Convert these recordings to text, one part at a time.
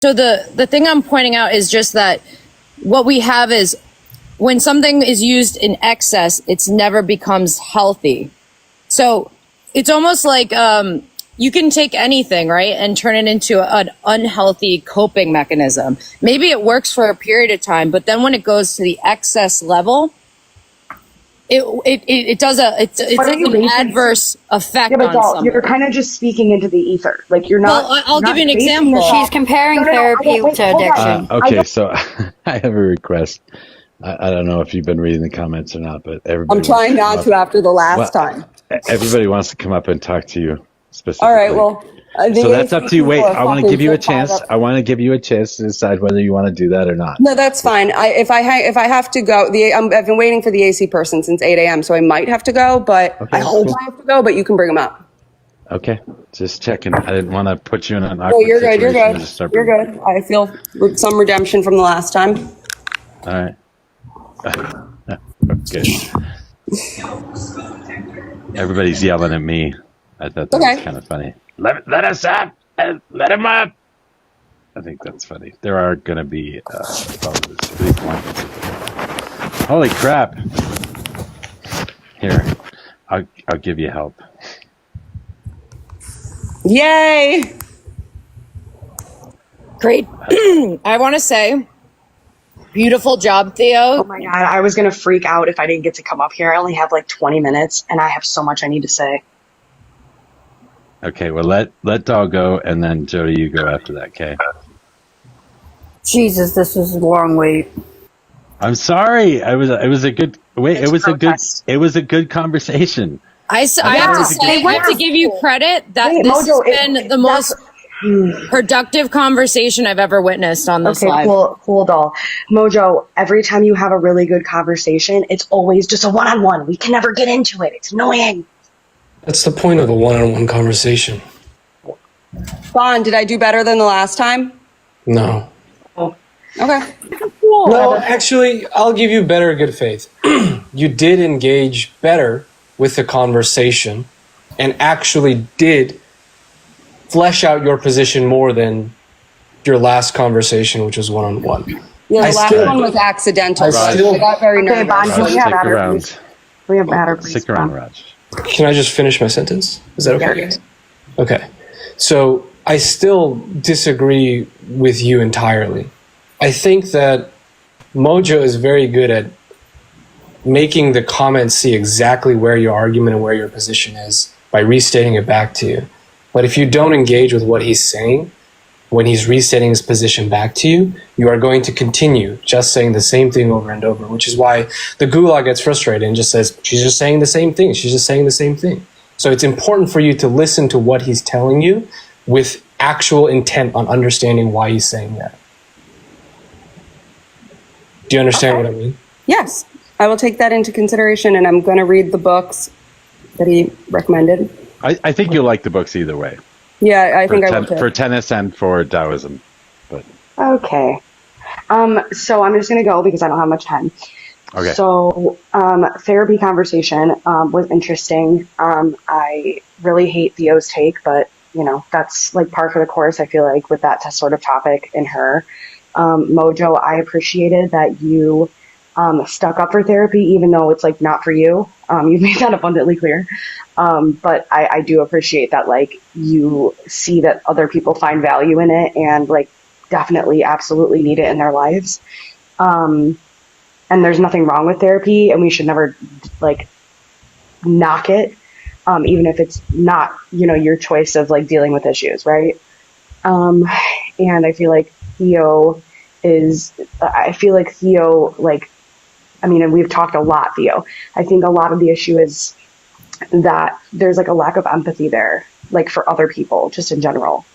So the thing I'm pointing out is just that what we have is when something is used in excess, it's never becomes healthy. So it's almost like you can take anything, right, and turn it into an unhealthy coping mechanism. Maybe it works for a period of time, but then when it goes to the excess level, it does it's like an adverse effect on someone. You're kind of just speaking into the ether. Like you're not. Well, I'll give you an example. She's comparing therapy to addiction. Okay, so I have a request. I don't know if you've been reading the comments or not, but everybody. I'm trying not to after the last time. Everybody wants to come up and talk to you specifically. All right, well. So that's up to you. Wait, I want to give you a chance. I want to give you a chance to decide whether you want to do that or not. No, that's fine. If I have to go, I've been waiting for the AC person since 8 a.m., so I might have to go, but Okay, I hope I have to go, but you can bring them up. Okay, just checking. I didn't want to put you in an awkward You're good. situation. You're good. I feel some redemption from the last time. All right. Good. Everybody's yelling at me. I thought that was kind of funny. Let us up! Let him up! I think that's funny. There are going to be holy crap! Here, I'll give you help. Yay! Great. I want to say, beautiful job, Theo. Oh my God, I was going to freak out if I didn't get to come up here. I only have like 20 minutes, and I have so much I need to say. Okay, well let Dog go, and then Jody, you go after that. Okay. Jesus, this was a long wait. I'm sorry. It was a good wait. It was a good conversation. I have to give you credit that this Mojo, has been the most productive conversation I've ever witnessed on this live. Cool, doll. Mojo, every time you have a really good conversation, it's always just a one-on-one. We can never get into it. It's annoying. That's the point of a one-on-one conversation. Bon, did I do better than the last time? No. Oh. Okay. Well, actually, I'll give you better good faith. You did engage better with the conversation and actually did flesh out your position more than your last conversation, which was one-on-one. Yeah, the last one was accidental. I got very nervous. We have matter. Stick around, Raj. Can I just finish my sentence? Is that okay? Yeah. Okay. So I still disagree with you entirely. I think that Mojo is very good at making the comments see exactly where your argument and where your position is by restating it back to you. But if you don't engage with what he's saying, when he's restating his position back to you, you are going to continue just saying the same thing over and over, which is why the gulag gets frustrated and just says, she's just saying the same thing. She's just saying the same thing. So it's important for you to listen to what he's telling you with actual intent on understanding why he's saying that. Do you understand what I mean? Yes, I will take that into consideration, and I'm going to read the books that he recommended. I think you'll like the books either way. Yeah, I think I will too. For tennis and for Taoism. But Okay. So I'm just going to go because I don't have much time. Okay. So therapy conversation was interesting. I really hate Theo's take, but, you know, that's like par for the course, I feel like, with that sort of topic in her. Mojo, I appreciated that you stuck up for therapy, even though it's like not for you. You've made that abundantly clear. But I do appreciate that, like, you see that other people find value in it and like definitely absolutely need it in their lives. And there's nothing wrong with therapy, and we should never like knock it, even if it's not, you know, your choice of like dealing with issues, right? And I feel like Theo, like, I mean, and we've talked a lot, Theo. I think a lot of the issue is that there's like a lack of empathy there, like for other people, just in general.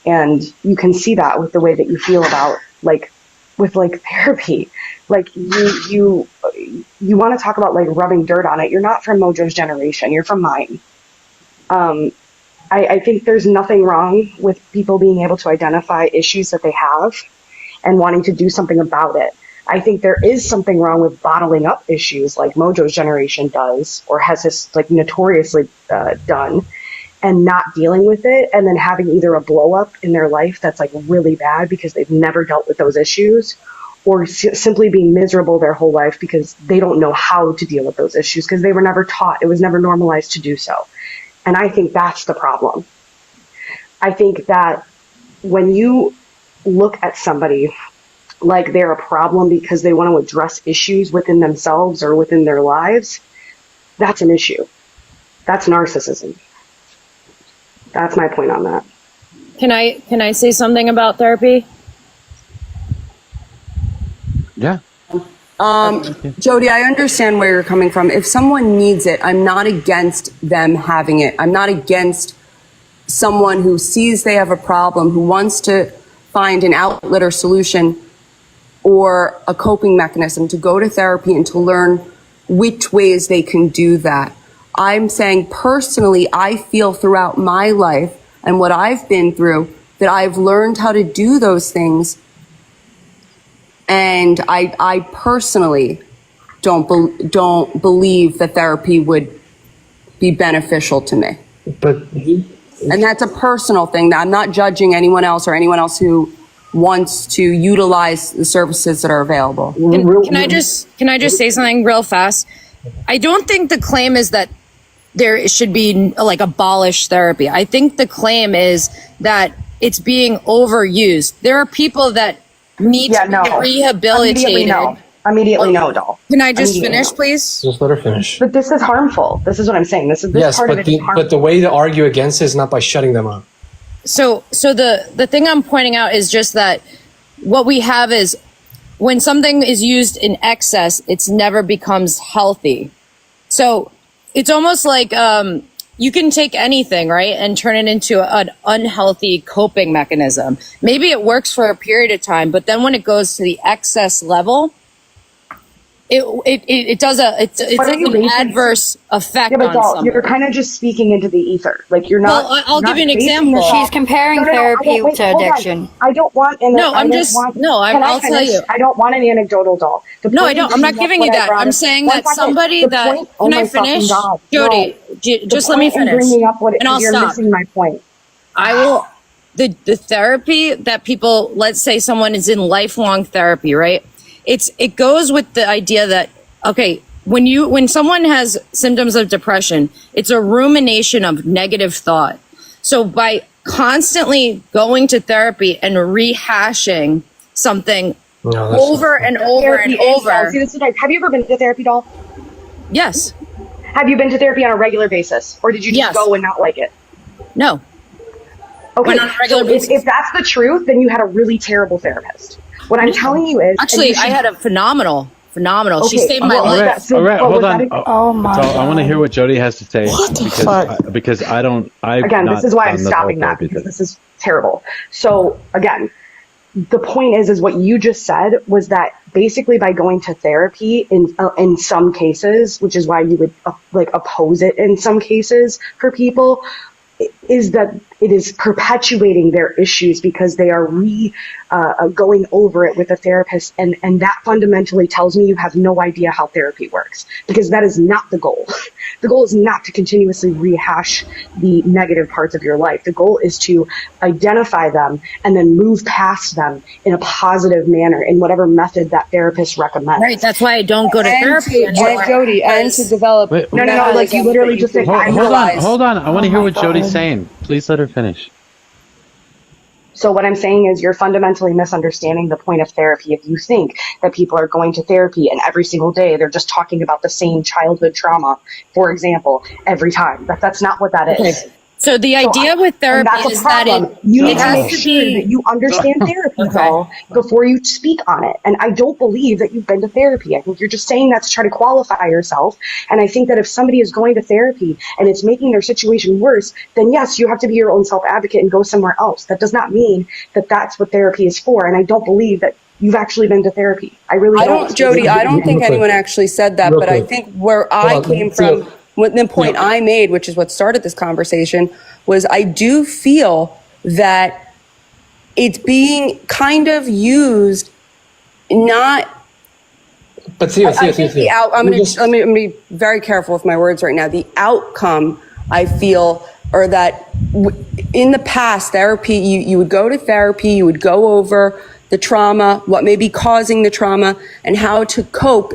And you can see that with the way that you feel about like, with like therapy. Like you want to talk about like rubbing dirt on it. You're not from Mojo's generation. You're from mine. I think there's nothing wrong with people being able to identify issues that they have and wanting to do something about it. I think there is something wrong with bottling up issues like Mojo's generation does or has like notoriously done, and not dealing with it, and then having either a blow up in their life that's like really bad because they've never dealt with those issues, or simply being miserable their whole life because they don't know how to deal with those issues because they were never taught. It was never normalized to do so. And I think that's the problem. I think that when you look at somebody like they're a problem because they want to address issues within themselves or within their lives, that's an issue. That's narcissism. That's my point on that. Can I say something about therapy? Yeah. Jody, I understand where you're coming from. If someone needs it, I'm not against them having it. I'm not against someone who sees they have a problem, who wants to find an outlet or solution or a coping mechanism to go to therapy and to learn which ways they can do that. I'm saying personally, I feel throughout my life and what I've been through that I've learned how to do those things. And I personally don't believe that therapy would be beneficial to me. But And that's a personal thing. I'm not judging anyone else or anyone else who wants to utilize the services that are available. Can I just say something real fast? I don't think the claim is that there should be like abolish therapy. I think the claim is that it's being overused. There are people that need to be rehabilitated. Immediately no, doll. Can I just finish, please? just let her finish. But this is harmful. This is what I'm saying. This Yes, part but of it is harmful. but the way to argue against it is not by shutting them up. So the thing I'm pointing out is just that what we have is when something is used in excess, it's never becomes healthy. So it's almost like you can take anything, right, and turn it into an unhealthy coping mechanism. Maybe it works for a period of time, but then when it goes to the excess level, it does an adverse effect Yeah, but on doll, someone. you're kind of just speaking into the ether. Like you're not. Well, I'll give you an basing example. this off- She's comparing therapy wait, to hold on. addiction. I don't want. No, I'll I'll tell you. I don't want an anecdotal doll. The No, point I don't. is I'm not that's giving what you I that. brought I'm up. saying One that second. somebody The that point- oh can I my fucking finish, God. Jody? The Just let me point in finish, bringing up what and I'll you're stop. missing my point. I will. The therapy that people, let's say someone is in lifelong therapy, right? It goes with the idea that, okay, when someone has symptoms of depression, it's a rumination of negative thought. So by constantly going to therapy and rehashing something over and over and over. See, this is like, have you ever been to therapy, doll? Yes. Have you been to therapy on a regular basis, or did you just Yes. go and not like it? No. Okay, Went on a regular so basis. if that's the truth, then you had a really terrible therapist. What I'm telling you is, Actually, I had a phenomenal. She Okay, saved my well, life. All right, but hold was on. that Oh my So I want to hear what Jody has to say fuck? because I don't. again, this is why I'm stopping that, because this is terrible. So again, the point is what you just said was that basically by going to therapy in some cases, which is why you would like oppose it in some cases for people, is that it is perpetuating their issues because they are going over it with a therapist, and that fundamentally tells me you have no idea how therapy works, because that is not the goal. The goal is not to continuously rehash the negative parts of your life. The goal is to identify them and then move past them in a positive manner in whatever method that therapist recommends. Right. That's why I don't go to therapy anymore. Jody, and to develop. Wait, No, like you literally just said, Hold on. I want to hear what Jody's saying. Please let her finish. So what I'm saying is you're fundamentally misunderstanding the point of therapy if you think that people are going to therapy and every single day they're just talking about the same childhood trauma, for example, every time. That's not what that is. Okay. So the idea with therapy and that's is a that problem. You need to has make to sure be- that you understand therapy, Okay. doll, before you speak on it. And I don't believe that you've been to therapy. I think you're just saying that to try to qualify yourself. And I think that if somebody is going to therapy and it's making their situation worse, then yes, you have to be your own self-advocate and go somewhere else. That does not mean that that's what therapy is for. And I don't believe that you've actually been to therapy. I really don't. Jody, I don't think anyone actually said that, but I think where I came from, the point I made, which is what started this conversation, was I do feel that it's being kind of used not. But Theo. Let me be very careful with my words right now. The outcome, I feel, or that in the past, therapy, you would go to therapy, you would go over the trauma, what may be causing the trauma, and how to cope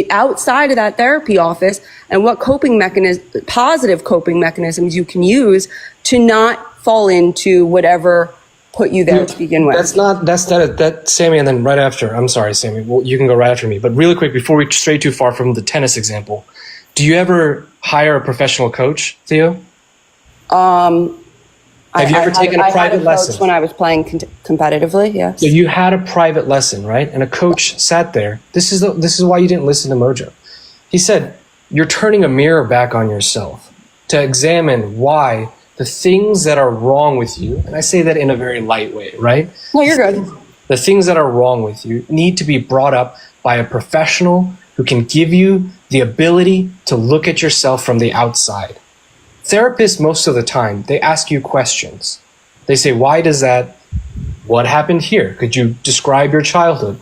outside of that therapy office, and what positive coping mechanisms you can use to not fall into whatever put you there to begin with. That's Sammy, and then right after, I'm sorry, Sammy, well, you can go right after me, but really quick, before we stray too far from the tennis example, do you ever hire a professional coach, Theo? Have you ever taken a private lesson? When I was playing competitively, yes. So you had a private lesson, right? And a coach sat there. This is why you didn't listen to Mojo. He said, you're turning a mirror back on yourself to examine why the things that are wrong with you, and I say that in a very light way, right? No, you're good. The things that are wrong with you need to be brought up by a professional who can give you the ability to look at yourself from the outside. Therapists, most of the time, they ask you questions. They say, why does that? What happened here? Could you describe your childhood?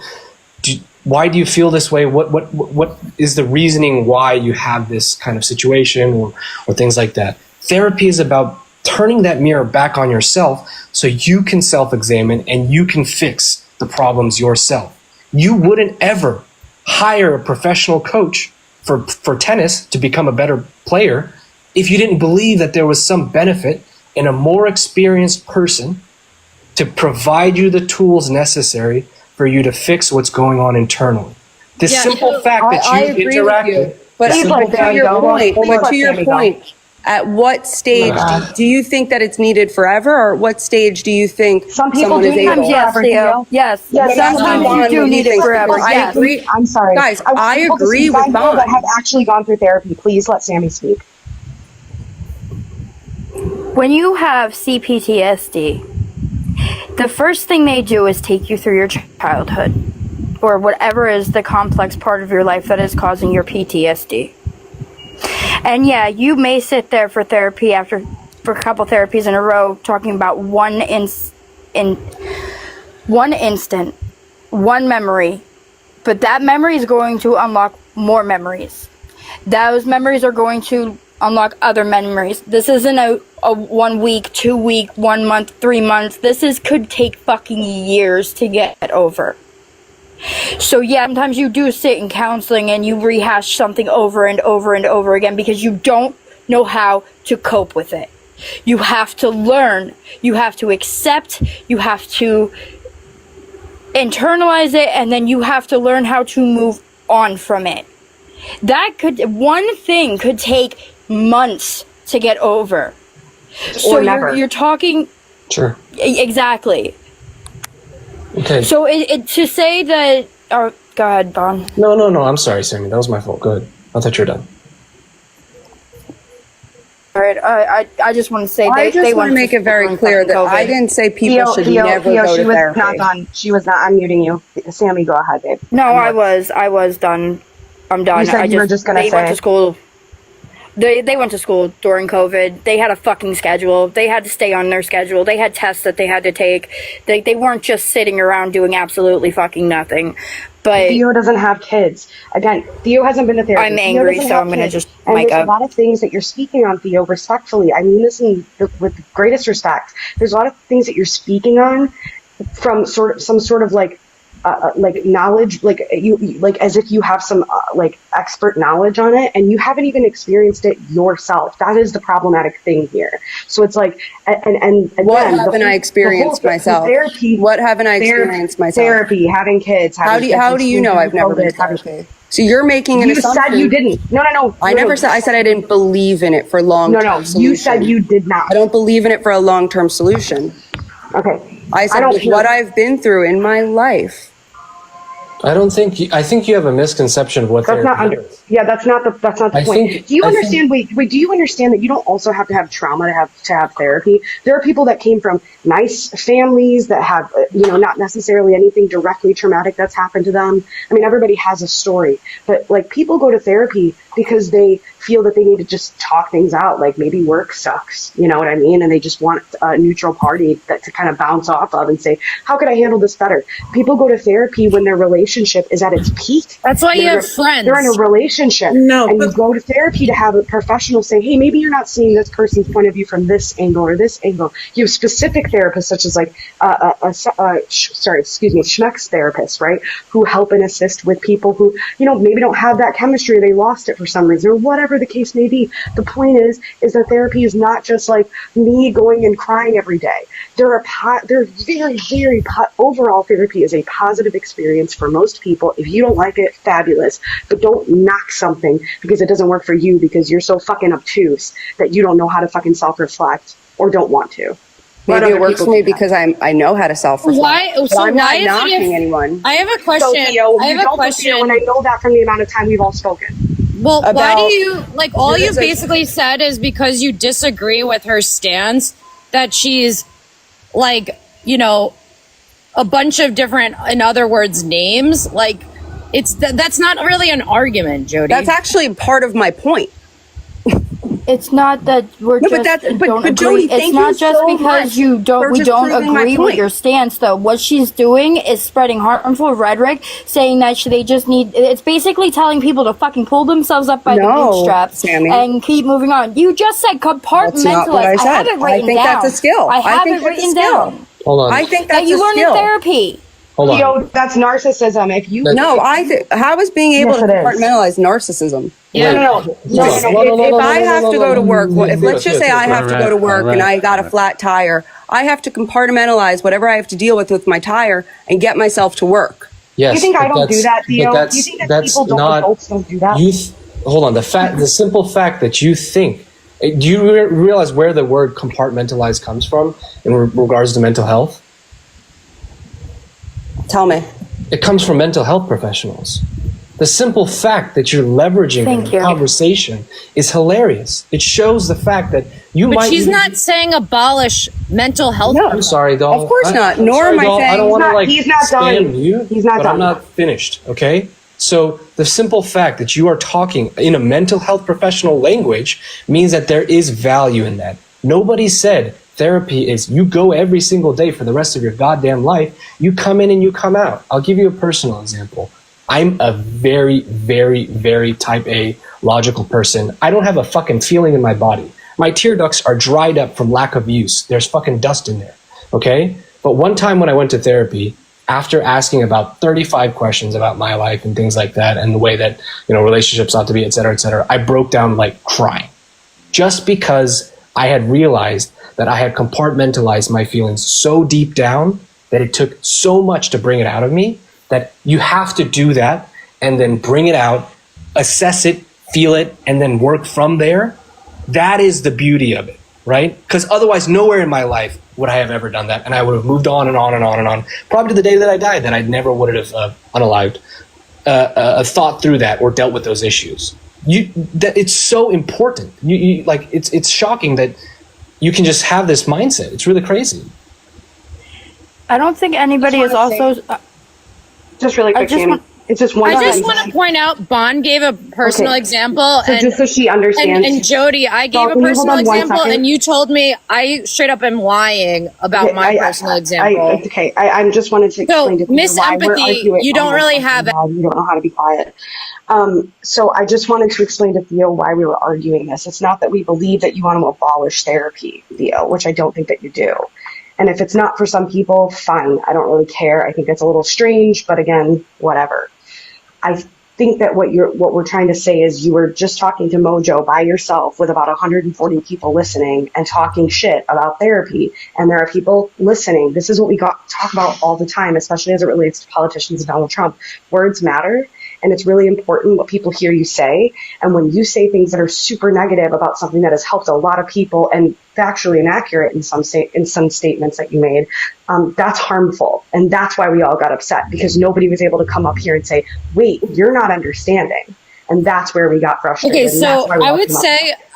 Why do you feel this way? What is the reasoning why you have this kind of situation or things like that? Therapy is about turning that mirror back on yourself so you can self-examine and you can fix the problems yourself. You wouldn't ever hire a professional coach for tennis to become a better player if you didn't believe that there was some benefit in a more experienced person to provide you the tools necessary for you to fix what's going on internally. The simple fact that you interacted. But to your point, at what stage do you think that it's needed forever, or what stage do you think some people someone do is need able? it Yes, forever, Theo. Yes. Sometimes you do need it forever. Yes. I agree. I'm sorry. Guys, want I people to agree speak with on here that Bond. have actually gone through therapy. Please let Sammy speak. When you have CPTSD, the first thing they do is take you through your childhood or whatever is the complex part of your life that is causing your PTSD. And yeah, you may sit there for therapy for a couple therapies in a row talking about one instant, one memory, but that memory is going to unlock more memories. Those memories are going to unlock other memories. This isn't a 1 week, 2 week, 1 month, 3 months. Could take fucking years to get over. So yeah, sometimes you do sit in counseling and you rehash something over and over and over again because you don't know how to cope with it. You have to learn, you have to accept, you have to internalize it, and then you have to learn how to move on from it. One thing could take months to get over. So you're talking. Sure. Exactly. Okay. So to say that. Oh, go ahead, Bon. No. I'm sorry, Sammy. That was my fault. Go ahead. I thought you were done. All right. I just want to say I just want to make it very clear that I didn't say people should never go to therapy. Not done. She was not. I'm muting you. Sammy, go ahead, babe. No, I was done. I'm done. You said you were just gonna say. They went to school. They went to school during COVID. They had a fucking schedule. They had to stay on their schedule. They had tests that they had to take. They weren't just sitting around doing absolutely fucking nothing. But Theo doesn't have kids. Again, Theo hasn't been to therapy. I'm angry, so I'm going to just and mic there's up. a lot of things that you're speaking on, Theo, respectfully. I mean this with the greatest respect. There's a lot of things that you're speaking on from some sort of like knowledge, like as if you have some like expert knowledge on it, and you haven't even experienced it yourself. That is the problematic thing here. So it's like, and again, what haven't I experienced myself? Therapy. What haven't I experienced myself? Therapy, having kids. How do you know I've never been to therapy? So you're making an assumption. You said you didn't. No. I never said. I said I didn't believe in it for long-term solution. You said you did not. I don't believe in it for a long-term solution. Okay. I said with what I've been through in my life. I think you have a misconception of what therapy is. Yeah, that's not the point. Do you understand? Wait. Do you understand that you don't also have to have trauma to have therapy? There are people that came from nice families that have, not necessarily anything directly traumatic that's happened to them. I mean, everybody has a story, but like people go to therapy because they feel that they need to just talk things out. Like maybe work sucks, you know what I mean? And they just want a neutral party to kind of bounce off of and say, how could I handle this better? People go to therapy when their relationship is at its peak. That's why you have friends. They're in a relationship. And you go to therapy to have a professional say, hey, maybe you're not seeing this person's point of view from this angle or this angle. You have specific therapists such as like Schmeck's therapists, right? Who help and assist with people who, you know, maybe don't have that chemistry. They lost it for some reason or whatever the case may be. The point is that therapy is not just like me going and crying every day. Overall therapy is a positive experience for most people. If you don't like it, fabulous. But don't knock something because it doesn't work for you because you're so fucking obtuse that you don't know how to fucking self-reflect or don't want to. Maybe it works for me because I know how to self-reflect. Why? But So I'm why not is knocking it? anyone. I have a question. So, Theo, I have a question. When I know that from the amount of time we've all spoken. Well, why About- do you like all Because you've basically said is because you disagree with her stance that she's like, you know, a bunch of different, in other words, names. Like that's not really an argument, Jody. That's actually part of my point. It's not that we're No, just but don't Jody, agree. thank It's not you just so because much you don't for we just don't proving my agree with point. your stance though. What she's doing is spreading harmful rhetoric, saying that they just need. It's basically telling people to fucking pull themselves up by the No, bootstraps Sammy. and keep moving on. You just said compartmentalize. That's not what I said. have it I written think down. that's a skill. I have think it that's a written skill. down. Hold on. I think That that's you a learn skill. in therapy. Hold on. Theo, that's narcissism. If you How is being able Yes, to it is. compartmentalize narcissism? Yeah. No. If I have to go to work, let's just say I have to go to work and I got a flat tire, I have to compartmentalize whatever I have to deal with my tire and get myself to work. Yes, You think I but don't do that, Theo? but Do you think that that's people adults don't do that? Hold on. The simple fact that you think. Do you realize where the word compartmentalize comes from in regards to mental health? Tell me. It comes from mental health professionals. The simple fact that you're leveraging Thank a you. conversation is hilarious. It shows the fact that you But might. she's not saying abolish mental health. No. I'm sorry, doll. Of course not. I'm Nor sorry, am I doll. saying- I don't want to He's not spam done. you. He's not but done. I'm not finished. Okay. So the simple fact that you are talking in a mental health professional language means that there is value in that. Nobody said therapy is you go every single day for the rest of your goddamn life. You come in and you come out. I'll give you a personal example. I'm a very, very, very type A logical person. I don't have a fucking feeling in my body. My tear ducts are dried up from lack of use. There's fucking dust in there. Okay? But one time when I went to therapy, after asking about 35 questions about my life and things like that and the way that, you know, relationships ought to be, et cetera, I broke down like crying. Just because I had realized that I had compartmentalized my feelings so deep down that it took so much to bring it out of me that you have to do that and then bring it out, assess it, feel it, and then work from there. That is the beauty of it, right? Because otherwise, nowhere in my life would I have ever done that. And I would have moved on and on and on and on. Probably to the day that I died, that I never would have unalived, thought through that or dealt with those issues. It's so important. It's shocking that you can just have this mindset. It's really crazy. I don't think anybody is also. Just really quick, just Sammy. want- It's just one I just sentence. want to point out, Bond gave a personal Okay. example, So just so she understands. and Jody, I gave Doll, a can you hold personal on one example, second? and you told me I straight up am lying about my personal example. I just wanted to explain to you Miss why we're Empathy, arguing. you don't Oh my really fucking have it. God, you don't know how to be quiet. So I just wanted to explain to Theo why we were arguing this. It's not that we believe that you want to abolish therapy, Theo, which I don't think that you do. And if it's not for some people, fine. I don't really care. I think it's a little strange, but again, whatever. I think that what we're trying to say is you were just talking to Mojo by yourself with about 140 people listening and talking shit about therapy. And there are people listening. This is what we talk about all the time, especially as it relates to politicians and Donald Trump. Words matter. And it's really important what people hear you say. And when you say things that are super negative about something that has helped a lot of people and factually inaccurate in some statements that you made, that's harmful. And that's why we all got upset, because nobody was able to come up here and say, wait, you're not understanding. And that's where we got frustrated. Okay, and so that's why we all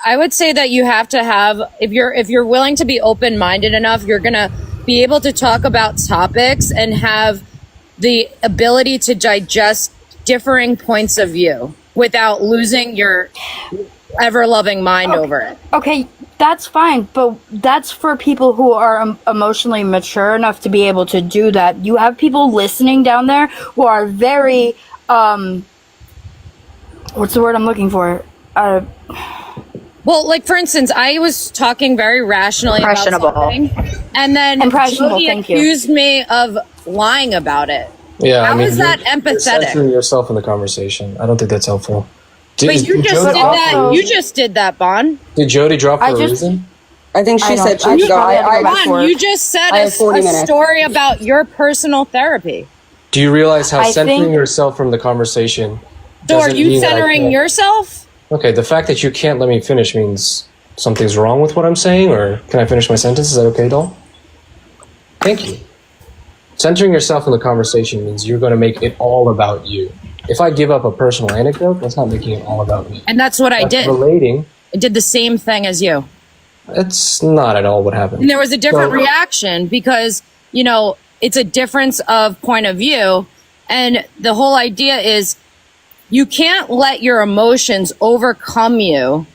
I would say that you have to have, if you're willing to be open-minded enough, you're gonna be able to talk about topics and have the ability to digest differing points of view. without losing your ever-loving mind over it. Okay, that's fine, but that's for people who are emotionally mature enough to be able to do that. You have people listening down there who are very, what's the word I'm looking for? Well, like for instance, I was talking very rationally about something, and then Jody accused me of lying about it. Yeah, How is that You're empathetic? censoring yourself in the conversation. I don't think that's helpful. But you just did that. You just did that, Bon. Did Jody drop for a reason? I think she said Bon, she'd go. you just said I have 40 a minutes. story about your personal therapy. Do you realize how I centering think- yourself from the conversation? So are doesn't you mean that I centering can't- yourself? Okay, the fact that you can't let me finish means something's wrong with what I'm saying, or can I finish my sentence? Is that okay, doll? Thank you. Centering yourself in the conversation means you're going to make it all about you. If I give up a personal anecdote, that's not making it all about me. And that's what I That's did. relating. I did the same thing as you. That's not at all what happened. And there was a different So- reaction because, you know, it's a difference of point of view. And the whole idea is you can't let your emotions overcome you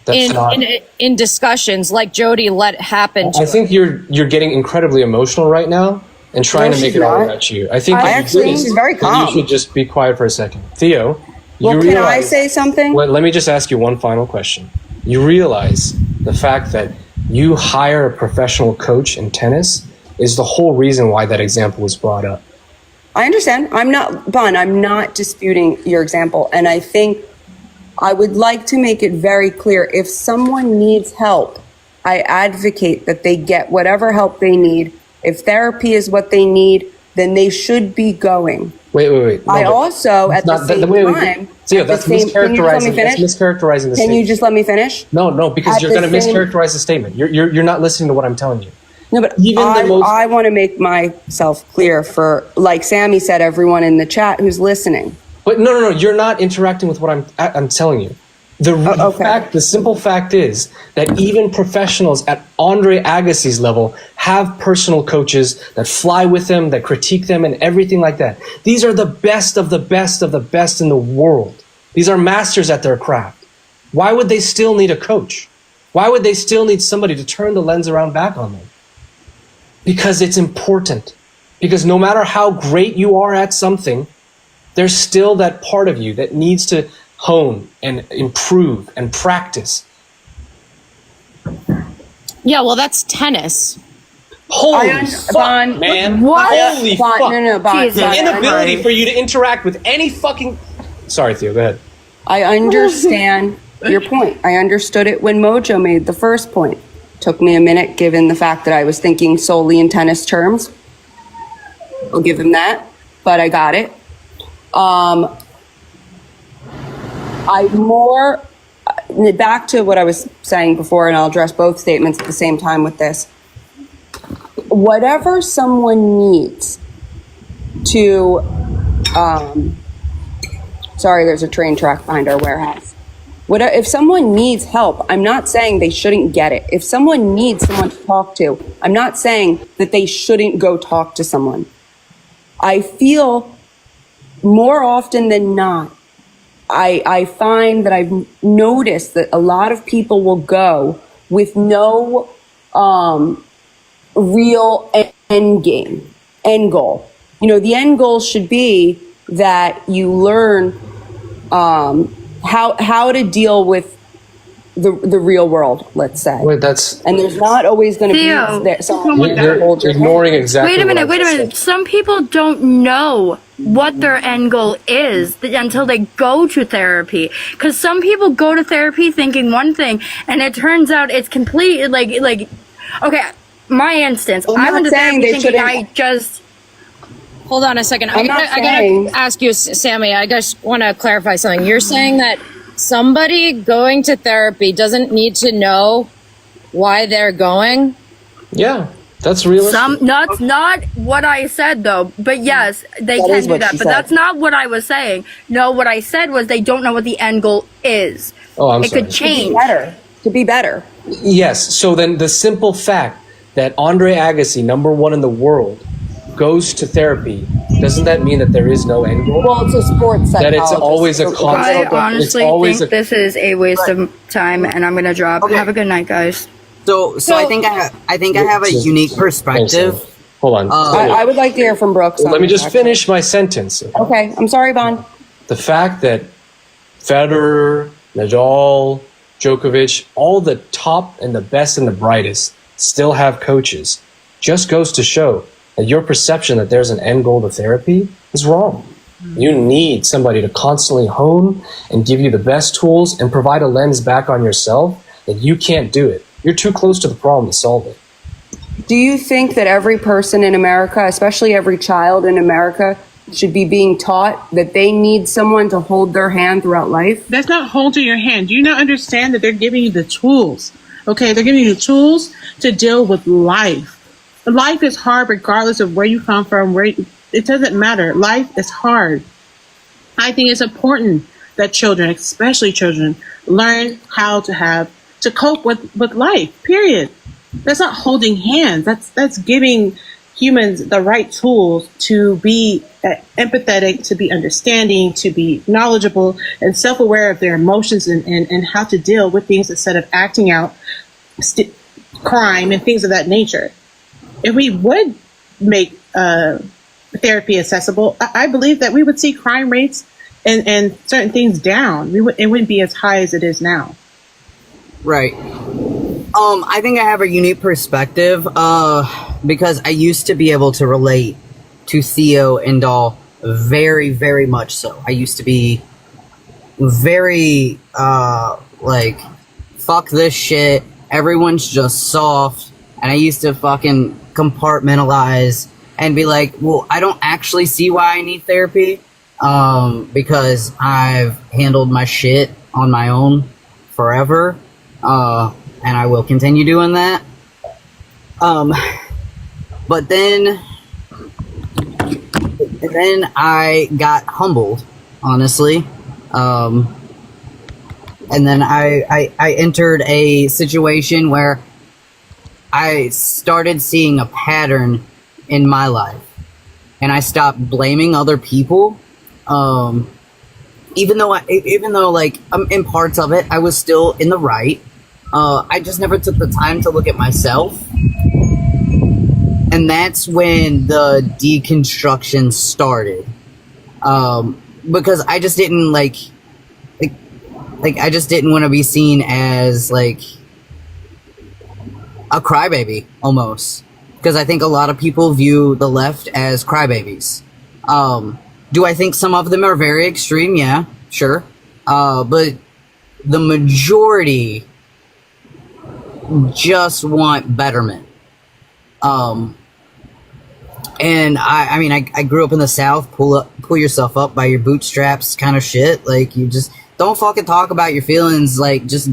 That's not. in discussions like Jody let happen to I think you're getting incredibly emotional right now and trying No, to make she's it all not. about you. I think I that you actually think did, she's very that calm. You should just be quiet for a second. Theo, Well, you can I realize, say something? let me just ask you one final question. You realize the fact that you hire a professional coach in tennis is the whole reason why that example was brought up. I understand. I'm not disputing your example. And I think I would like to make it very clear. If someone needs help, I advocate that they get whatever help they need. If therapy is what they need, then they should be going. Wait. No, I but also, at the same time, Theo, at the that's same- can you just let me mischaracterizing. finish? That's mischaracterizing the Can statement. you just let me finish? No, because At you're the going to same- mischaracterize the statement. You're not listening to what I'm telling you. No, but Even the most- I want to make myself clear for, like Sammy said, everyone in the chat who's listening. But no, you're not interacting with what I'm telling you. Okay. The simple fact is that even professionals at Andre Agassi's level have personal coaches that fly with them, that critique them, and everything like that. These are the best of the best of the best in the world. These are masters at their craft. Why would they still need a coach? Why would they still need somebody to turn the lens around back on them? Because it's important. Because no matter how great you are at something, there's still that part of you that needs to hone and improve and practice. Yeah, well, that's tennis. Holy fuck, Bon, man. What? Holy Bon, fuck. no, Bon, Jesus. The Bon, inability for you to interact with any fucking... Sorry, Theo, go ahead. I understand your point. I understood it when Mojo made the first point. Took me a minute, given the fact that I was thinking solely in tennis terms. I'll give him that, but I got it. Back to what I was saying before, and I'll address both statements at the same time with this. Whatever someone needs to, sorry, there's a train track behind our warehouse. If someone needs help, I'm not saying they shouldn't get it. If someone needs someone to talk to, I'm not saying that they shouldn't go talk to someone. I feel more often than not, I find that I've noticed that a lot of people will go with no real end goal. You know, the end goal should be that you learn how to deal with the real world, let's say. Wait, that's... And there's not always going to Theo. be someone You're ignoring exactly Wait a minute, what I just said. Some people don't know what their end goal is until they go to therapy. Because some people go to therapy thinking one thing, and it turns out it's complete, like, okay, my instance, I went to saying therapy they thinking shouldn't- I just, Hold on a second. I I'm not gotta saying- ask you, Sammy, I just want to clarify something. You're saying that somebody going to therapy doesn't need to know why they're going? Yeah, that's realistic. that's not what I said though, but yes, they That can is do what that, she but said. that's not what I was saying. No, what I said was they don't know what the end goal is. Oh, I'm It sorry. could change. to be better. Yes, so then the simple fact that Andre Agassi, #1 in the world, goes to therapy, doesn't that mean that there is no end goal? Well, it's a sports That psychologist. it's always a I constant. honestly think this is a waste of time, and I'm gonna drop. Okay. Have a good night, guys. So I think I have a unique perspective. Hold on. I would like to hear from Brooks. Let me just finish my sentence. Okay, I'm sorry, Bon. The fact that Federer, Nadal, Djokovic, all the top and the best and the brightest still have coaches just goes to show that your perception that there's an end goal to therapy is wrong. You need somebody to constantly hone and give you the best tools and provide a lens back on yourself that you can't do it. You're too close to the problem to solve it. Do you think that every person in America, especially every child in America, should be being taught that they need someone to hold their hand throughout life? That's not holding your hand. Do you not understand that they're giving you the tools? Okay, they're giving you the tools to deal with life. Life is hard regardless of where you come from. It doesn't matter. Life is hard. I think it's important that children, especially children, learn how to cope with life, period. That's not holding hands. That's giving humans the right tools to be empathetic, to be understanding, to be knowledgeable and self-aware of their emotions and how to deal with things instead of acting out crime and things of that nature. If we would make therapy accessible, I believe that we would see crime rates and certain things down. It wouldn't be as high as it is now. Right. I think I have a unique perspective because I used to be able to relate to Theo and Doll very, very much so. I used to be very like, fuck this shit, everyone's just soft, and I used to fucking compartmentalize and be like, well, I don't actually see why I need therapy because I've handled my shit on my own forever. And I will continue doing that. But then I got humbled, honestly. And then I entered a situation where I started seeing a pattern in my life. And I stopped blaming other people. Even though like in parts of it, I was still in the right. I just never took the time to look at myself. And that's when the deconstruction started. Because I just didn't like I just didn't want to be seen as like a crybaby almost. Because I think a lot of people view the left as crybabies. Do I think some of them are very extreme? Yeah, sure. But the majority just want betterment. And I mean, I grew up in the South, pull yourself up by your bootstraps kind of shit. Like, you just don't fucking talk about your feelings. Like, just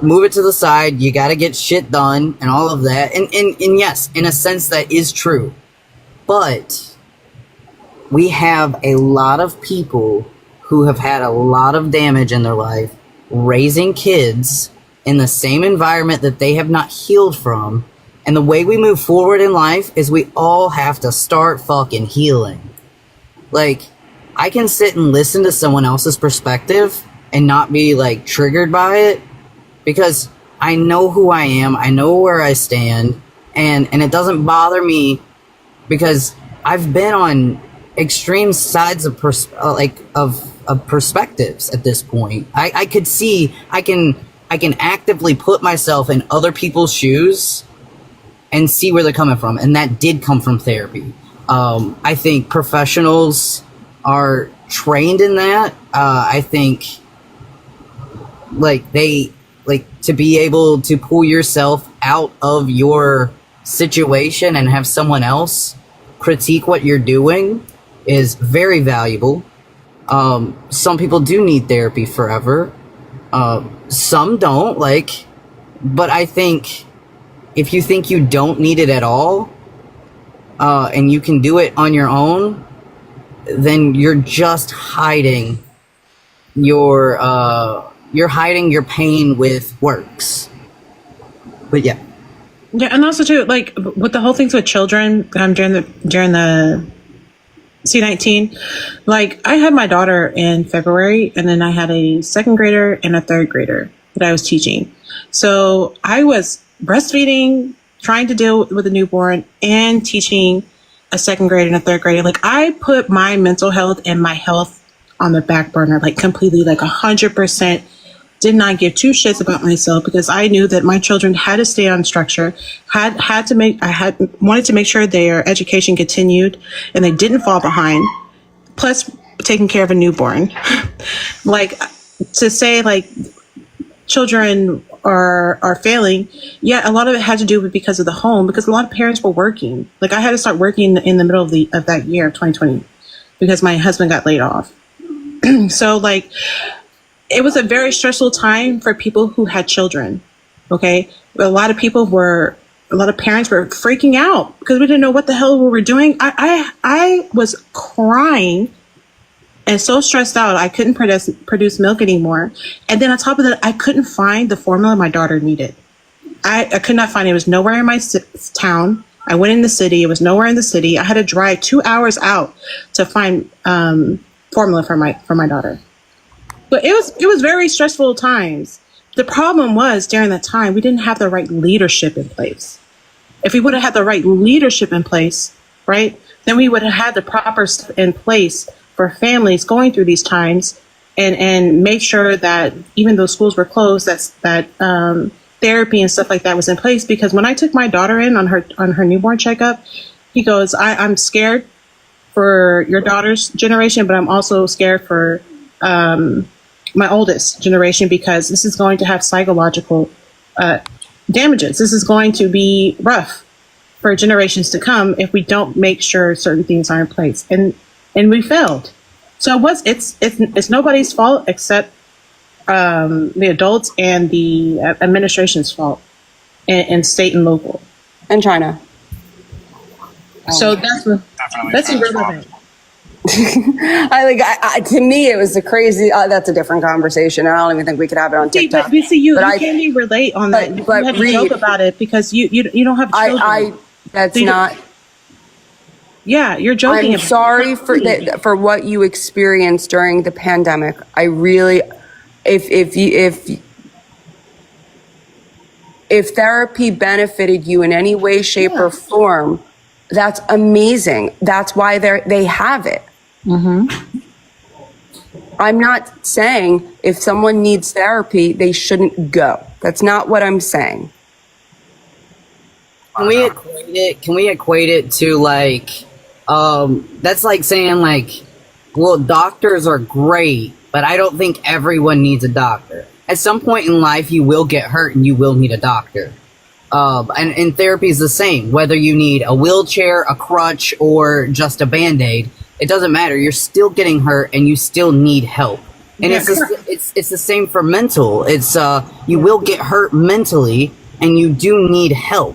move it to the side. You gotta get shit done and all of that. And yes, in a sense that is true. But we have a lot of people who have had a lot of damage in their life raising kids in the same environment that they have not healed from. And the way we move forward in life is we all have to start fucking healing. Like, I can sit and listen to someone else's perspective and not be, like, triggered by it because I know who I am, I know where I stand, and it doesn't bother me because I've been on extreme sides of perspectives at this point. I could see, I can actively put myself in other people's shoes and see where they're coming from. And that did come from therapy. I think professionals are trained in that. I think to be able to pull yourself out of your situation and have someone else critique what you're doing is very valuable. Some people do need therapy forever. Some don't, but I think if you think you don't need it at all, and you can do it on your own, then you're just hiding you're hiding your pain with works. But yeah. Yeah, and also too, like with the whole things with children during the C-19, like I had my daughter in February, and then I had a second grader and a third grader that I was teaching. So I was breastfeeding, trying to deal with a newborn, and teaching a second grade and a third grader. Like I put my mental health and my health on the back burner, like completely, like 100%. Did not give two shits about myself because I knew that my children had to stay on structure, I wanted to make sure their education continued and they didn't fall behind, plus taking care of a newborn. Like to say like children are failing, yeah, a lot of it had to do with because of the home, because a lot of parents were working. Like I had to start working in the middle of that year of 2020 because my husband got laid off. So like it was a very stressful time for people who had children. Okay. A lot of parents were freaking out because we didn't know what the hell we were doing. I was crying and so stressed out. I couldn't produce milk anymore. And then on top of that, I couldn't find the formula my daughter needed. I could not find it. It was nowhere in my town. I went in the city. It was nowhere in the city. I had to drive 2 hours out to find formula for my daughter. But it was very stressful times. The problem was during that time, we didn't have the right leadership in place. If we would have had the right leadership in place, right, then we would have had the proper stuff in place for families going through these times and make sure that even though schools were closed, that therapy and stuff like that was in place. Because when I took my daughter in on her newborn checkup, he goes, I'm scared for your daughter's generation, but I'm also scared for my oldest generation because this is going to have psychological damages. This is going to be rough for generations to come if we don't make sure certain things are in place. And we failed. So it's nobody's fault except the adults and the administration's fault, and state and local. And China. So that's irrelevant. To me, it was a crazy. That's a different conversation. I don't even think we could have it on TikTok. But you can't even relate on that. You have to joke about it because you don't have children. Yeah, you're joking. I'm sorry for what you experienced during the pandemic. I really, if therapy benefited you in any way, shape, or form, that's amazing. That's why they have it. Mm-hmm. I'm not saying if someone needs therapy, they shouldn't go. That's not what I'm saying. Can we equate it to like, that's like saying like, well, doctors are great, but I don't think everyone needs a doctor. At some point in life, you will get hurt and you will need a doctor. And therapy is the same. Whether you need a wheelchair, a crutch, or just a Band-Aid, it doesn't matter. You're still getting hurt and you still need help. And it's the same for mental. It's you will get hurt mentally and you do need help.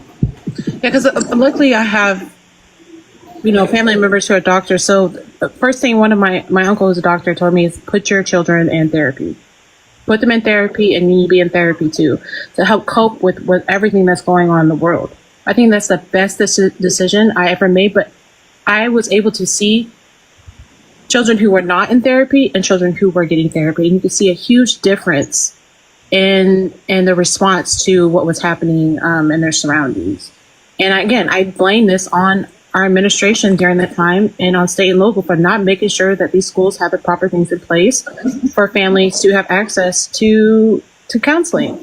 Yeah, because luckily I have, family members who are doctors. So the first thing one of my uncle who's a doctor told me is put your children in therapy. Put them in therapy, and you need to be in therapy too, to help cope with everything that's going on in the world. I think that's the best decision I ever made, but I was able to see children who were not in therapy and children who were getting therapy. And you could see a huge difference in the response to what was happening in their surroundings. And again, I blame this on our administration during that time and on state and local for not making sure that these schools have the proper things in place for families to have access to counseling.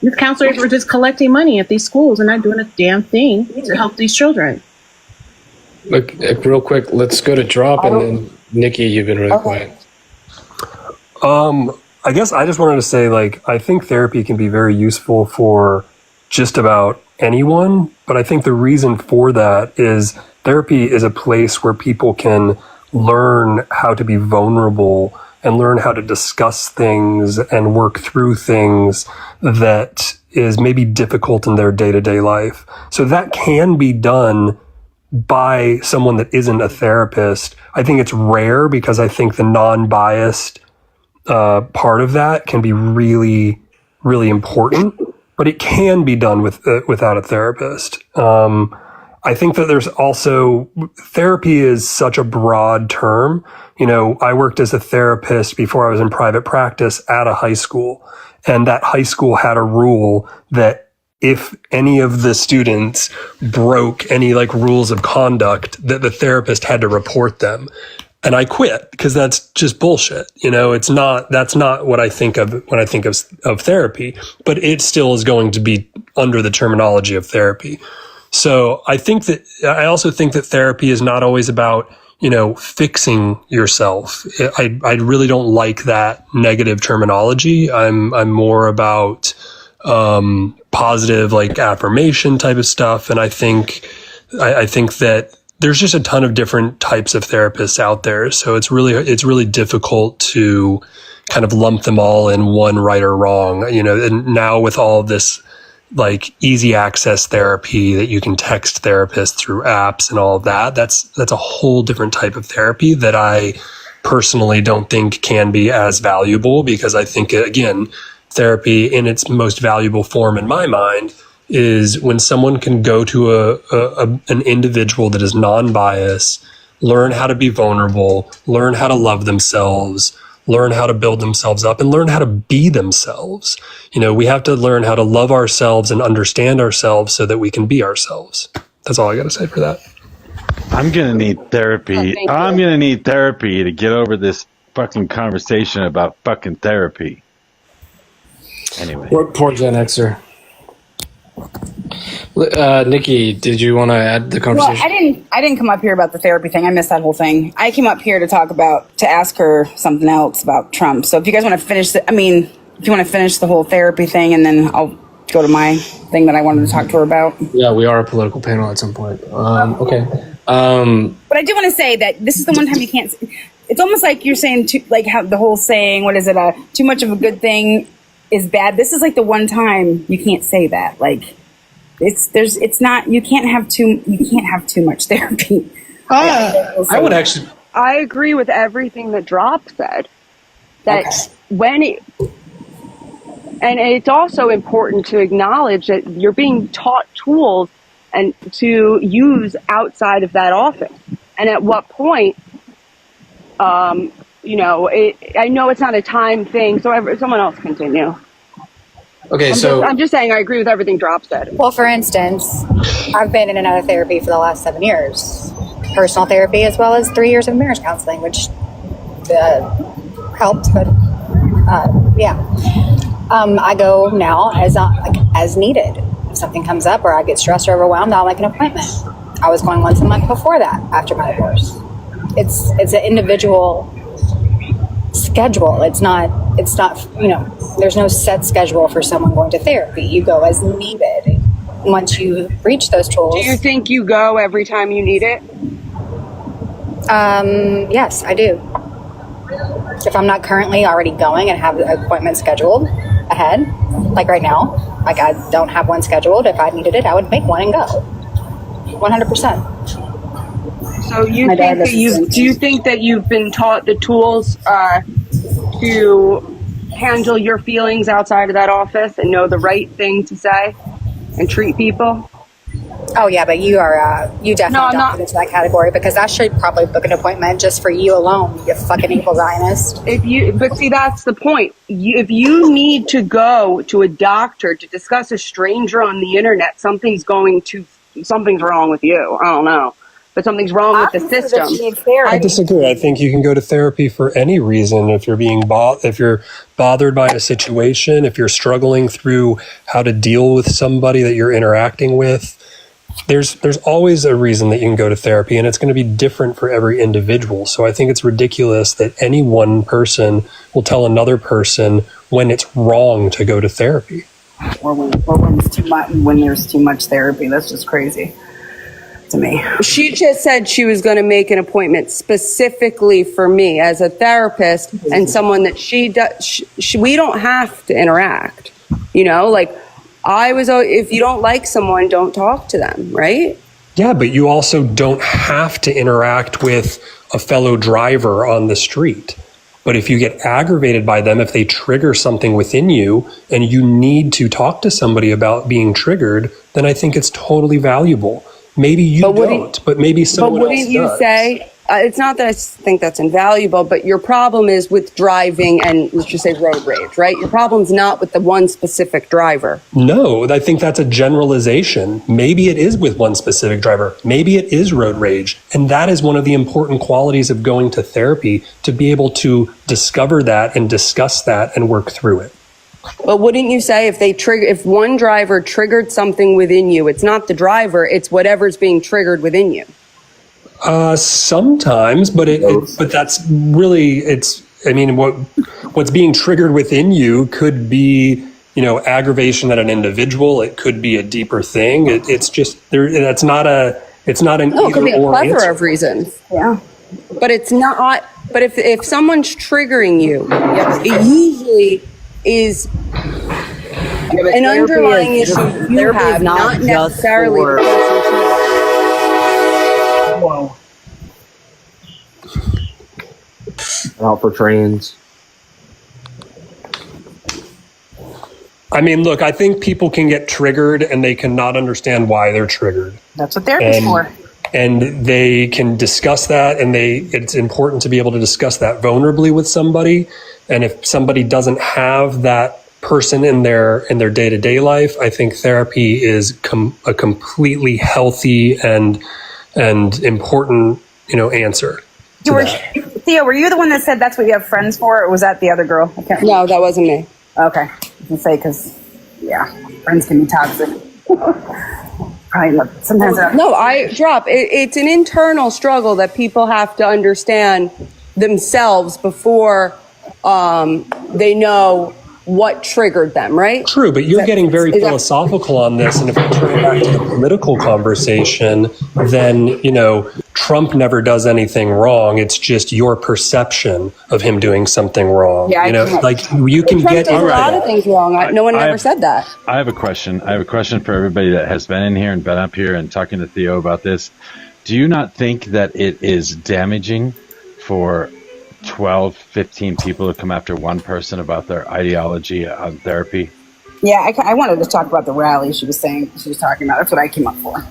These counselors were just collecting money at these schools and not doing a damn thing to help these children. Look, real quick, let's go to drop, and then Nikki, you've been really quiet. I guess I just wanted to say, I think therapy can be very useful for just about anyone, but I think the reason for that is therapy is a place where people can learn how to be vulnerable and learn how to discuss things and work through things that is maybe difficult in their day-to-day life. So that can be done by someone that isn't a therapist. I think it's rare because I think the non-biased part of that can be really, really important. but it can be done without a therapist. I think that there's also, therapy is such a broad term. You know, I worked as a therapist before I was in private practice at a high school, and that high school had a rule that if any of the students broke any like rules of conduct, that the therapist had to report them. And I quit because that's just bullshit. You know, that's not what I think of when I think of therapy, but it still is going to be under the terminology of therapy. So I also think that therapy is not always about, you know, fixing yourself. I really don't like that negative terminology. I'm more about, positive, like affirmation type of stuff. And I think that there's just a ton of different types of therapists out there. So it's really difficult to kind of lump them all in one right or wrong, you know, and now with all of this, like easy access therapy that you can text therapists through apps and all of that. That's a whole different type of therapy that I personally don't think can be as valuable, because I think, again, therapy in its most valuable form in my mind is when someone can go to an individual that is non-biased, learn how to be vulnerable, learn how to love themselves, learn how to build themselves up, and learn how to be themselves. You know, we have to learn how to love ourselves and understand ourselves so that we can be ourselves. That's all I got to say for that. I'm going to need therapy. I'm going to need therapy to get over this fucking conversation about fucking therapy. Anyway. Poor Gen Xer. Nikki, did you want to add the conversation? Well, I didn't come up here about the therapy thing. I missed that whole thing. I came up here to ask her something else about Trump. So if you guys want to finish if you want to finish the whole therapy thing, and then I'll go to my thing that I wanted to talk to her about. Yeah, we are a political panel at some point. Okay. But I do want to say that this is the one time you can't. It's almost like you're saying, like how the whole saying, what is it? Too much of a good thing is bad. This is like the one time you can't say that. Like, you can't have too much therapy. I would actually. I agree with everything that Drop said. That and it's also important to acknowledge that you're being taught tools and to use outside of that office. And at what point, you know, I know it's not a time thing, so someone else continue. Okay, I'm just saying I agree with everything Drop said. Well, for instance, I've been in and out of therapy for the last 7 years. Personal therapy as well as 3 years of marriage counseling, which helped, but yeah. I go now as needed. If something comes up or I get stressed or overwhelmed, I'll make an appointment. I was going once a month before that after my divorce. It's an individual schedule. It's not, you know, there's no set schedule for someone going to therapy. You go as needed. Once you reach those tools. Do you think you go every time you need it? Yes, I do. If I'm not currently already going and have an appointment scheduled ahead, like right now, like I don't have one scheduled. If I needed it, I would make one and go. 100%. So do you think that you've been taught the tools to handle your feelings outside of that office and know the right thing to say and treat people? Oh yeah, but you definitely don't fit into that category, because I should probably book an appointment just for you alone, you fucking evil Zionist. But see, that's the point. If you need to go to a doctor to discuss a stranger on the internet, something's wrong with you. I don't know. But something's wrong with the system. I disagree. I think you can go to therapy for any reason. If you're if you're bothered by a situation, if you're struggling through how to deal with somebody that you're interacting with, there's always a reason that you can go to therapy, and it's going to be different for every individual. So I think it's ridiculous that any one person will tell another person when it's wrong to go to therapy. Or when it's too much, when there's too much therapy. That's just crazy to me. She just said she was going to make an appointment specifically for me as a therapist and someone that we don't have to interact, you know, like if you don't like someone, don't talk to them, right? Yeah, but you also don't have to interact with a fellow driver on the street. But if you get aggravated by them, if they trigger something within you and you need to talk to somebody about being triggered, then I think it's totally valuable. Maybe you don't, but maybe someone else does. But wouldn't you say, it's not that I think that's invaluable, but your problem is with driving and let's just say road rage, right? Your problem's not with the one specific driver. No, I think that's a generalization. Maybe it is with one specific driver. Maybe it is road rage. And that is one of the important qualities of going to therapy, to be able to discover that and discuss that and work through it. But wouldn't you say if one driver triggered something within you, it's not the driver, it's whatever's being triggered within you? Sometimes, but but that's really, what's being triggered within you could be, aggravation at an individual. It could be a deeper thing. It's just there. It's not an it could be a plethora answer. of reasons. Yeah. But it's not, but if someone's triggering you, it usually is an underlying issue you have, not necessarily the person. Whoa. Out for trains. I mean, look, I think people can get triggered and they cannot understand why they're triggered. That's what therapy's for. And they can discuss that, and it's important to be able to discuss that vulnerably with somebody. And if somebody doesn't have that person in their day-to-day life, I think therapy is a completely healthy and important, answer. Theo, were you the one that said that's what you have friends for, or was that the other girl? No, that wasn't me. Okay. I can say, because, friends can be toxic. Probably not. Sometimes. It's an internal struggle that people have to understand themselves before they know what triggered them, right? True, but you're getting very philosophical on this. And if we turn it back to the political conversation, then, Trump never does anything wrong. It's just your perception of him doing something wrong. Yeah, you can Trump get does a lot of things wrong. No one ever said that. I have a question. I have a question for everybody that has been in here and been up here and talking to Theo about this. Do you not think that it is damaging for 12, 15 people to come after one person about their ideology on therapy? Yeah, I wanted to talk about the rally she was talking about. That's what I came up for.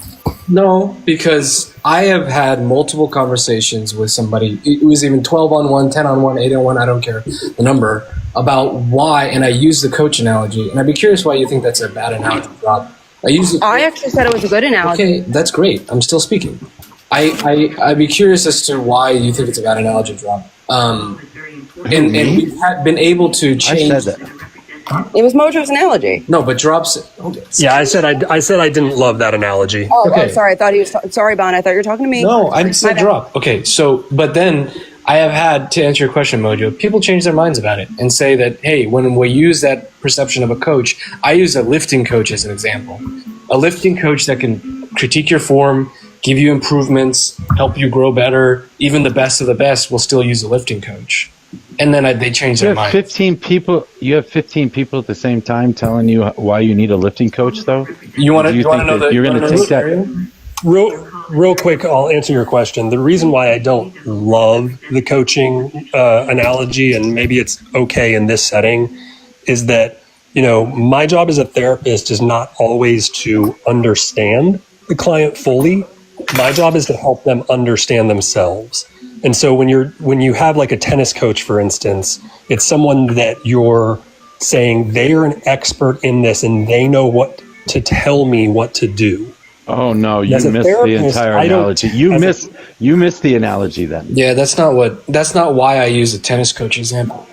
No, because I have had multiple conversations with somebody. It was even 12 on 1, 10 on 1, 8 on 1, I don't care the number, about why, and I use the coach analogy. And I'd be curious why you think that's a bad analogy, Rob. I actually said it was a good analogy. Okay, that's great. I'm still speaking. I'd be curious as to why you think it's a bad analogy, Rob. And we've been able to change. I said that. It was Mojo's analogy. No, but drops. Okay. Yeah, I said I didn't love that analogy. Oh, sorry. I thought he was. Sorry, Bon. I thought you were talking to me. No, I said drop. Okay, but then I have had, to answer your question, Mojo, people change their minds about it and say that, hey, when we use that perception of a coach, I use a lifting coach as an example. A lifting coach that can critique your form, give you improvements, help you grow better. Even the best of the best will still use a lifting coach. And then they change their mind. 15 people. You have 15 people at the same time telling you why you need a lifting coach, though. You want to know that you're going to take that? Real quick, I'll answer your question. The reason why I don't love the coaching analogy, and maybe it's okay in this setting, is that my job as a therapist is not always to understand the client fully. My job is to help them understand themselves. And so when you have like a tennis coach, for instance, it's someone that you're saying they're an expert in this and they know what to tell me what to do. Oh no, you missed the entire analogy. You missed the analogy then. Yeah, that's not why I use a tennis coach example.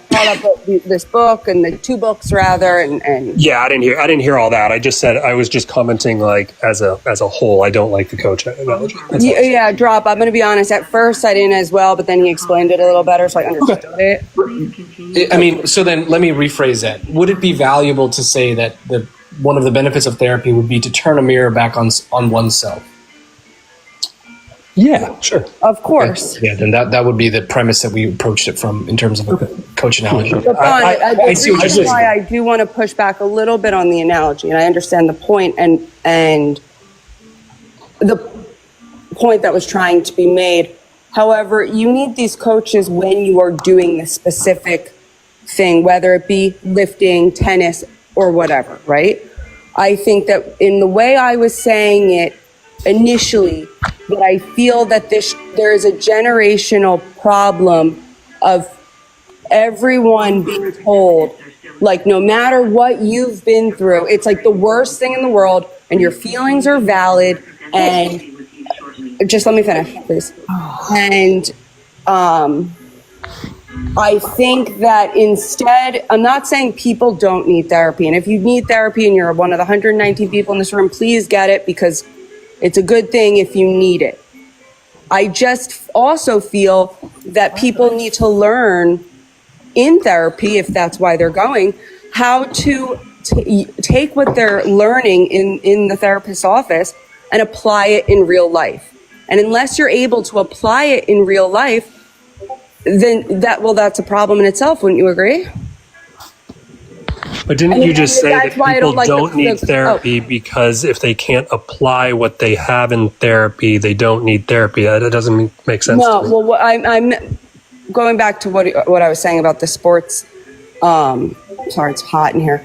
This book and the two books rather, and yeah, I didn't hear all that. I was just commenting like as a whole. I don't like the coach analogy. Yeah, drop. I'm going to be honest. At first, I didn't as well, but then he explained it a little better, so I understood it. I mean, so then let me rephrase that. Would it be valuable to say that one of the benefits of therapy would be to turn a mirror back on oneself? Yeah, sure. Of course. Yeah, then that would be the premise that we approached it from in terms of a coach analogy. But I see what you're saying. Why I do want to push back a little bit on the analogy, and I understand the point and the point that was trying to be made. However, you need these coaches when you are doing the specific thing, whether it be lifting, tennis, or whatever, right? I think that in the way I was saying it initially, that I feel that there is a generational problem of everyone being told, like, no matter what you've been through, it's like the worst thing in the world, and your feelings are valid, and just let me finish, please. And I think that instead, I'm not saying people don't need therapy, and if you need therapy and you're one of the 119 people in this room, please get it, because it's a good thing if you need it. I just also feel that people need to learn in therapy, if that's why they're going, how to take what they're learning in the therapist's office and apply it in real life. And unless you're able to apply it in real life, then that's a problem in itself. Wouldn't you agree? But didn't you just say that people don't need therapy Oh. because if they can't apply what they have in therapy, they don't need therapy? That doesn't make sense No, to me. well, I'm going back to what I was saying about the sports. Sorry, it's hot in here.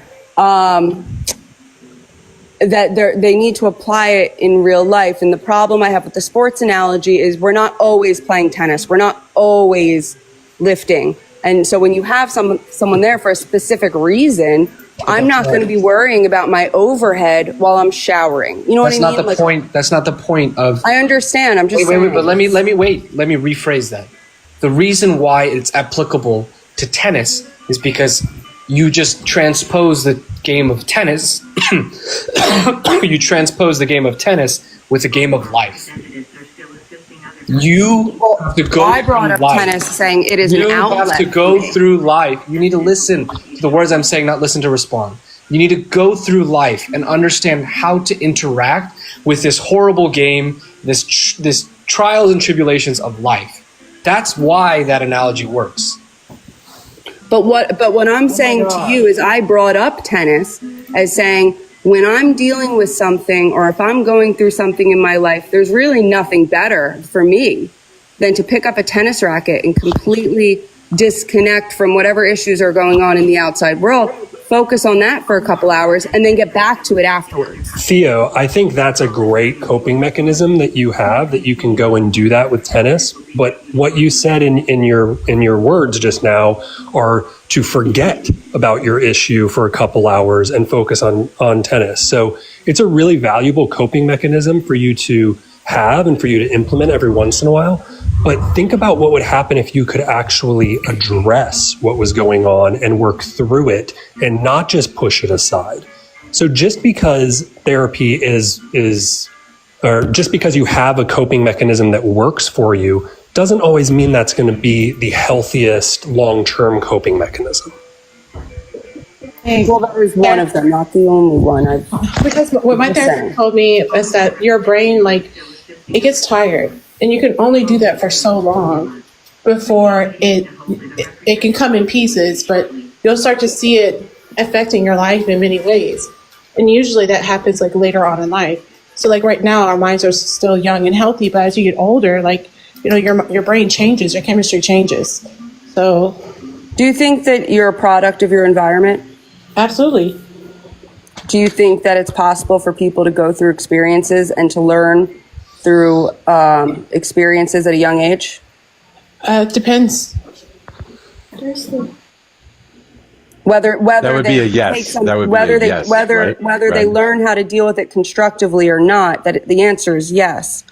That they need to apply it in real life. And the problem I have with the sports analogy is we're not always playing tennis. We're not always lifting. And so when you have someone there for a specific reason, I'm not going to be worrying about my overhead while I'm showering. You know what I mean? That's not the point. That's not the point of. I understand. I'm just wait. saying. But let me rephrase that. The reason why it's applicable to tennis is because you just transpose the game of tennis. You transpose the game of tennis with a game of life. You have to go I brought through up life. tennis saying it is an outlet. You have to go through life. You need to listen to the words I'm saying, not listen to respond. You need to go through life and understand how to interact with this horrible game, this trials and tribulations of life. That's why that analogy works. But what I'm saying to you is I brought up tennis as saying when I'm dealing with something or if I'm going through something in my life, there's really nothing better for me than to pick up a tennis racket and completely disconnect from whatever issues are going on in the outside world, focus on that for a couple hours, and then get back to it afterwards. Theo, I think that's a great coping mechanism that you have, that you can go and do that with tennis. But what you said in your words just now are to forget about your issue for a couple hours and focus on tennis. So it's a really valuable coping mechanism for you to have and for you to implement every once in a while. But think about what would happen if you could actually address what was going on and work through it and not just push it aside. So just because therapy or just because you have a coping mechanism that works for you doesn't always mean that's going to be the healthiest long-term coping mechanism. Well, that is one of them, not the only one. Because what my therapist told me is that your brain, it gets tired, and you can only do that for so long before it can come in pieces, but you'll start to see it affecting your life in many ways. And usually that happens later on in life. So right now our minds are still young and healthy, but as you get older, your brain changes, your chemistry changes. So do you think that you're a product of your environment? Absolutely. Do you think that it's possible for people to go through experiences and to learn through experiences at a young age? Depends. Whether that would be a yes. That would be a yes. Whether they learn how to deal with it constructively or not, that the answer is yes.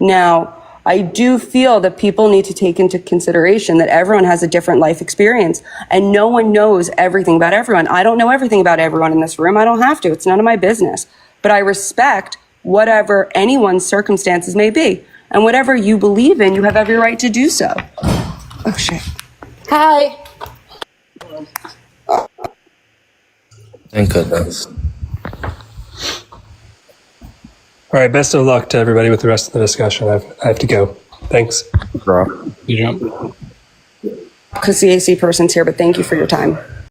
Now, I do feel that people need to take into consideration that everyone has a different life experience and no one knows everything about everyone. I don't know everything about everyone in this room. I don't have to. It's none of my business. But I respect whatever anyone's circumstances may be. And whatever you believe in, you have every right to do so. Oh, shit. Hi. Thank goodness. All right, best of luck to everybody with the rest of the discussion. I have to go. Thanks. You jump. Because the AC person's here, but thank you for your time.